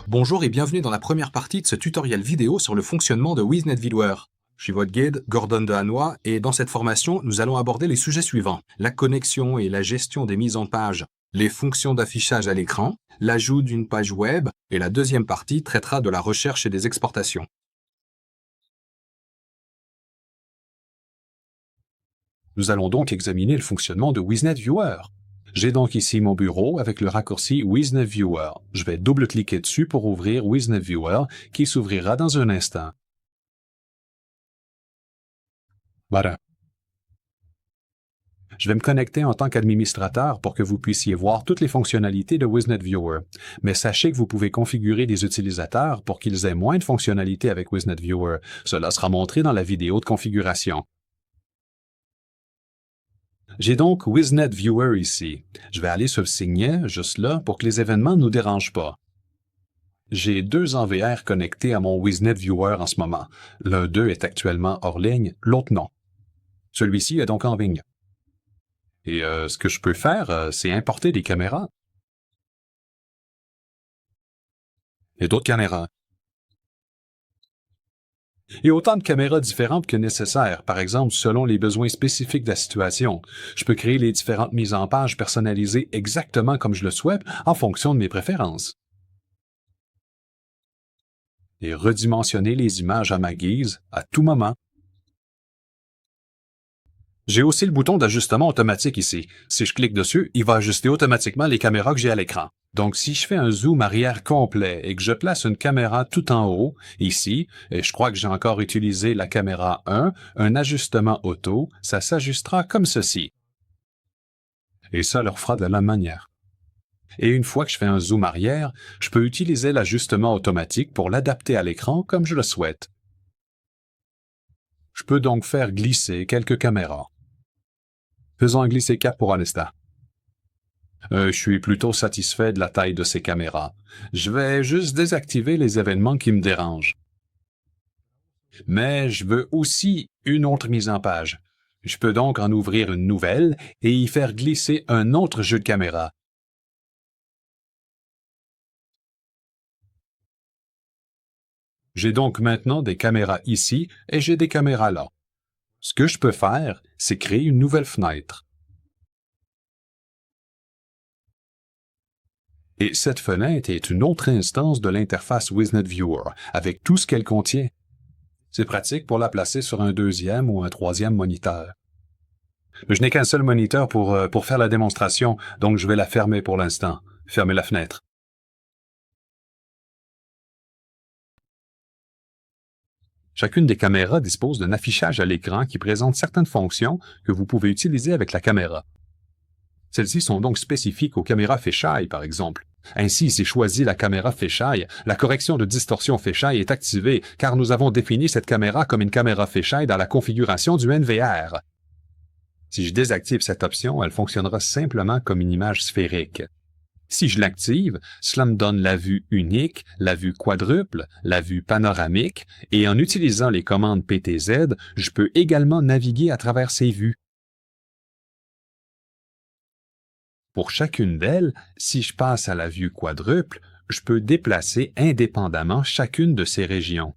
Bonjour et bienvenue dans la première partie de ce tutoriel vidéo sur le fonctionnement de WizNet Viewer. Je suis votre guide, Gordon Dehanois, et dans cette formation, nous allons aborder les sujets suivants. La connexion et la gestion des mises en page, les fonctions d'affichage à l'écran, l'ajout d'une page web, et la deuxième partie traitera de la recherche et des exportations. Nous allons donc examiner le fonctionnement de WizNet Viewer. J'ai donc ici mon bureau avec le raccourci WizNet Viewer. Je vais double-cliquer dessus pour ouvrir WizNet Viewer qui s'ouvrira dans un instant. Voilà. Je vais me connecter en tant qu'administrateur pour que vous puissiez voir toutes les fonctionnalités de WizNet Viewer. Mais sachez que vous pouvez configurer des utilisateurs pour qu'ils aient moins de fonctionnalités avec WizNet Viewer. Cela sera montré dans la vidéo de configuration. J'ai donc WizNet Viewer ici. Je vais aller sur le signet, juste là, pour que les événements ne nous dérangent pas. J'ai deux envr connectés à mon WizNet Viewer en ce moment. L'un d'eux est actuellement hors ligne, l'autre non. Celui-ci est donc en ligne. Et ce que je peux faire, c'est importer des caméras. Et d'autres caméras. Et autant de caméras différentes que nécessaire, par exemple selon les besoins spécifiques de la situation. Je peux créer les différentes mises en page personnalisées exactement comme je le souhaite en fonction de mes préférences. Et redimensionner les images à ma guise à tout moment. J'ai aussi le bouton d'ajustement automatique ici. Si je clique dessus, il va ajuster automatiquement les caméras que j'ai à l'écran. Donc, si je fais un zoom arrière complet et que je place une caméra tout en haut, ici, et je crois que j'ai encore utilisé la caméra 1, un ajustement auto, ça s'ajustera comme ceci. Et ça leur fera de la même manière. Et une fois que je fais un zoom arrière, je peux utiliser l'ajustement automatique pour l'adapter à l'écran comme je le souhaite. Je peux donc faire glisser quelques caméras. Faisons glisser 4 pour l'instant. Je suis plutôt satisfait de la taille de ces caméras. Je vais juste désactiver les événements qui me dérangent. Mais je veux aussi une autre mise en page. Je peux donc en ouvrir une nouvelle et y faire glisser un autre jeu de caméra. J'ai donc maintenant des caméras ici et j'ai des caméras là. Ce que je peux faire, c'est créer une nouvelle fenêtre. Et cette fenêtre est une autre instance de l'interface WizNet Viewer, avec tout ce qu'elle contient. C'est pratique pour la placer sur un deuxième ou un troisième moniteur. Je n'ai qu'un seul moniteur pour faire la démonstration, donc je vais la fermer pour l'instant. Fermer la fenêtre. Chacune des caméras dispose d'un affichage à l'écran qui présente certaines fonctions que vous pouvez utiliser avec la caméra. Celles-ci sont donc spécifiques aux caméras fisheye, par exemple. Ainsi, si je choisis la caméra fisheye, la correction de distorsion fisheye est activée car nous avons défini cette caméra comme une caméra fisheye dans la configuration du NVR. Si je désactive cette option, elle fonctionnera simplement comme une image sphérique. Si je l'active, cela me donne la vue unique, la vue quadruple, la vue panoramique, et en utilisant les commandes PTZ, je peux également naviguer à travers ces vues. Pour chacune d'elles, si je passe à la vue quadruple, je peux déplacer indépendamment chacune de ces régions.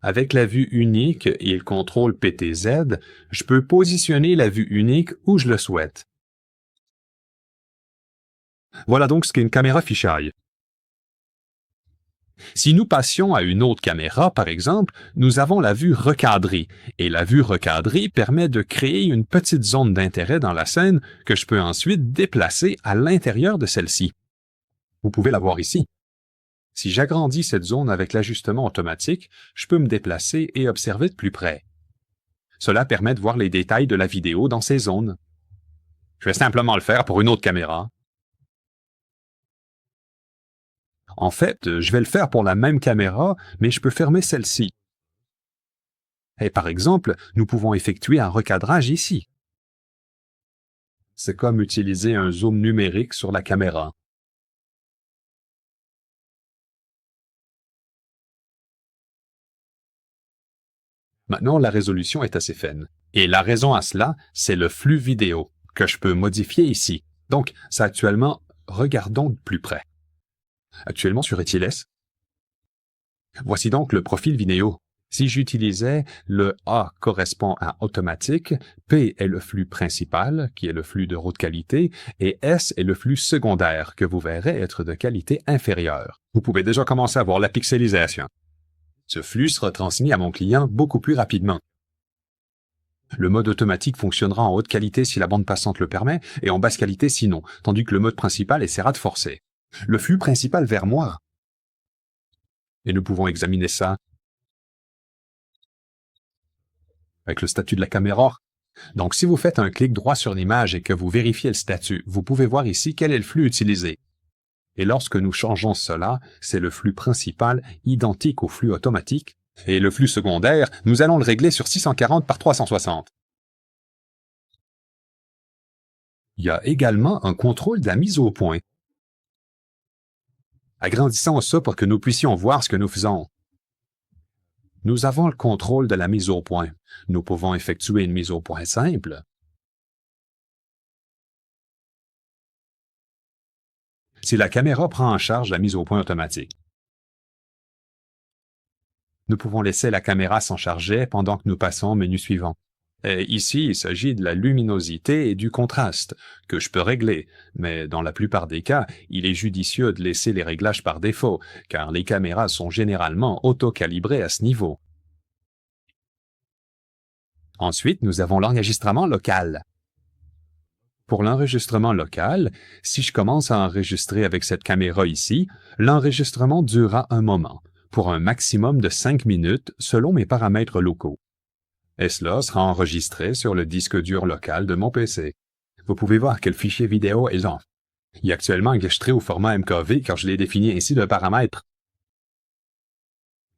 Avec la vue unique et le contrôle PTZ, je peux positionner la vue unique où je le souhaite. Voilà donc ce qu'est une caméra fisheye. Si nous passions à une autre caméra, par exemple, nous avons la vue recadrée, et la vue recadrée permet de créer une petite zone d'intérêt dans la scène que je peux ensuite déplacer à l'intérieur de celle-ci. Vous pouvez la voir ici. Si j'agrandis cette zone avec l'ajustement automatique, je peux me déplacer et observer de plus près. Cela permet de voir les détails de la vidéo dans ces zones. Je vais simplement le faire pour une autre caméra. En fait, je vais le faire pour la même caméra, mais je peux fermer celle-ci. Et par exemple, nous pouvons effectuer un recadrage ici. C'est comme utiliser un zoom numérique sur la caméra. Maintenant, la résolution est assez fine. Et la raison à cela, c'est le flux vidéo, que je peux modifier ici. Donc, c'est actuellement, regardons de plus près. actuellement sur Etiles. Voici donc le profil Vimeo. Si j'utilisais le A correspond à automatique, P est le flux principal, qui est le flux de haute qualité, et S est le flux secondaire, que vous verrez être de qualité inférieure. Vous pouvez déjà commencer à voir la pixelisation. Ce flux sera transmis à mon client beaucoup plus rapidement. Le mode automatique fonctionnera en haute qualité si la bande passante le permet, et en basse qualité sinon, tandis que le mode principal essaiera de forcer. Le flux principal vers moi. Et nous pouvons examiner ça avec le statut de la caméra. Donc, si vous faites un clic droit sur l'image et que vous vérifiez le statut, vous pouvez voir ici quel est le flux utilisé. Et lorsque nous changeons cela, c'est le flux principal identique au flux automatique. Et le flux secondaire, nous allons le régler sur 640 par 360. Il y a également un contrôle de la mise au point. Agrandissons ça pour que nous puissions voir ce que nous faisons. Nous avons le contrôle de la mise au point. Nous pouvons effectuer une mise au point simple. Si la caméra prend en charge la mise au point automatique. Nous pouvons laisser la caméra s'en charger pendant que nous passons au menu suivant. Et ici, il s'agit de la luminosité et du contraste, que je peux régler, mais dans la plupart des cas, il est judicieux de laisser les réglages par défaut, car les caméras sont généralement auto-calibrées à ce niveau. Ensuite, nous avons l'enregistrement local. Pour l'enregistrement local, si je commence à enregistrer avec cette caméra ici, l'enregistrement durera un moment, pour un maximum de 5 minutes selon mes paramètres locaux. Et cela sera enregistré sur le disque dur local de mon PC. Vous pouvez voir que le fichier vidéo est long. Il est actuellement enregistré au format MKV car je l'ai défini ainsi de paramètres.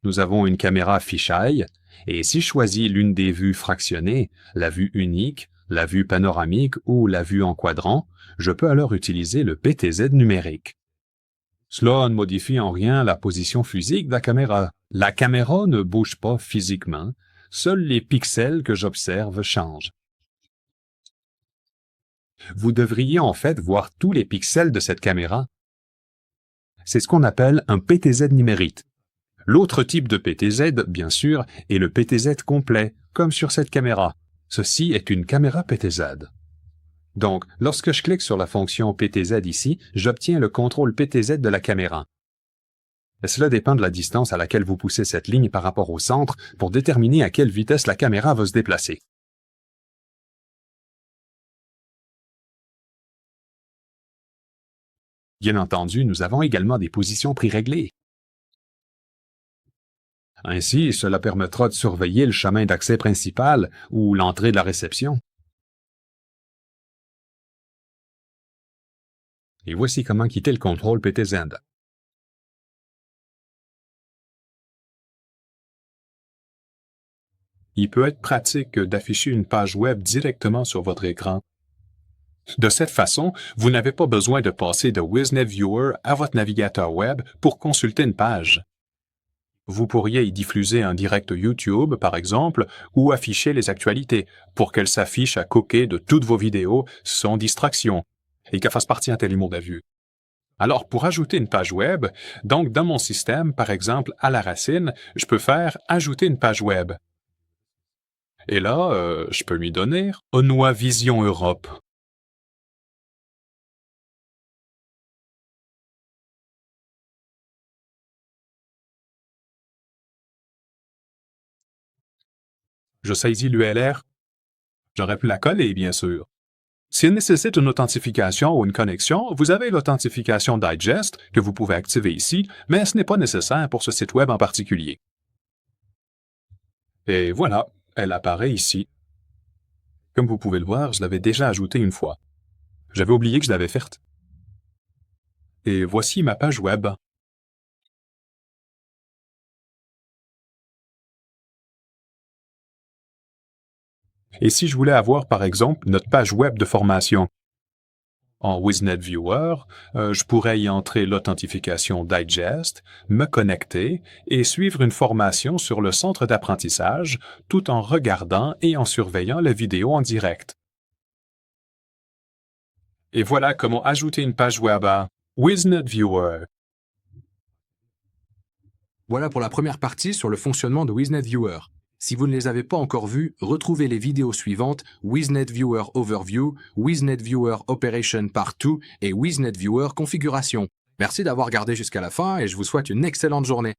Nous avons une caméra fisheye, et si je choisis l'une des vues fractionnées, la vue unique, la vue panoramique ou la vue en quadrant, je peux alors utiliser le PTZ numérique. Cela ne modifie en rien la position physique de la caméra. La caméra ne bouge pas physiquement, seuls les pixels que j'observe changent. Vous devriez en fait voir tous les pixels de cette caméra. C'est ce qu'on appelle un PTZ numérique. L'autre type de PTZ, bien sûr, est le PTZ complet, comme sur cette caméra. Ceci est une caméra PTZ. Donc, lorsque je clique sur la fonction PTZ ici, j'obtiens le contrôle PTZ de la caméra. Cela dépend de la distance à laquelle vous poussez cette ligne par rapport au centre pour déterminer à quelle vitesse la caméra va se déplacer. Bien entendu, nous avons également des positions préréglées. Ainsi, cela permettra de surveiller le chemin d'accès principal ou l'entrée de la réception. Et voici comment quitter le contrôle PTZ. Il peut être pratique d'afficher une page web directement sur votre écran. De cette façon, vous n'avez pas besoin de passer de WizNet Viewer à votre navigateur web pour consulter une page. Vous pourriez y diffuser un direct YouTube, par exemple, ou afficher les actualités pour qu'elles s'affichent à côté de toutes vos vidéos sans distraction et qu'elles fassent partie intégralement de la vue. Alors, pour ajouter une page web, donc dans mon système, par exemple, à la racine, je peux faire « Ajouter une page web ». Et là, je peux lui donner « Onnois Vision Europe ». Je saisis l'URL. J'aurais pu la coller, bien sûr. S'il nécessite une authentification ou une connexion, vous avez l'authentification Digest que vous pouvez activer ici, mais ce n'est pas nécessaire pour ce site web en particulier. Et voilà, elle apparaît ici. Comme vous pouvez le voir, je l'avais déjà ajoutée une fois. J'avais oublié que je l'avais faite. Et voici ma page web. Et si je voulais avoir, par exemple, notre page web de formation? En WizNet Viewer, je pourrais y entrer l'authentification Digest, me connecter et suivre une formation sur le centre d'apprentissage tout en regardant et en surveillant la vidéo en direct. Et voilà comment ajouter une page web à WizNet Viewer. Voilà pour la première partie sur le fonctionnement de WizNet Viewer. Si vous ne les avez pas encore vues, retrouvez les vidéos suivantes WizNet Viewer Overview, WizNet Viewer Operation Part 2 et WizNet Viewer Configuration. Merci d'avoir regardé jusqu'à la fin et je vous souhaite une excellente journée.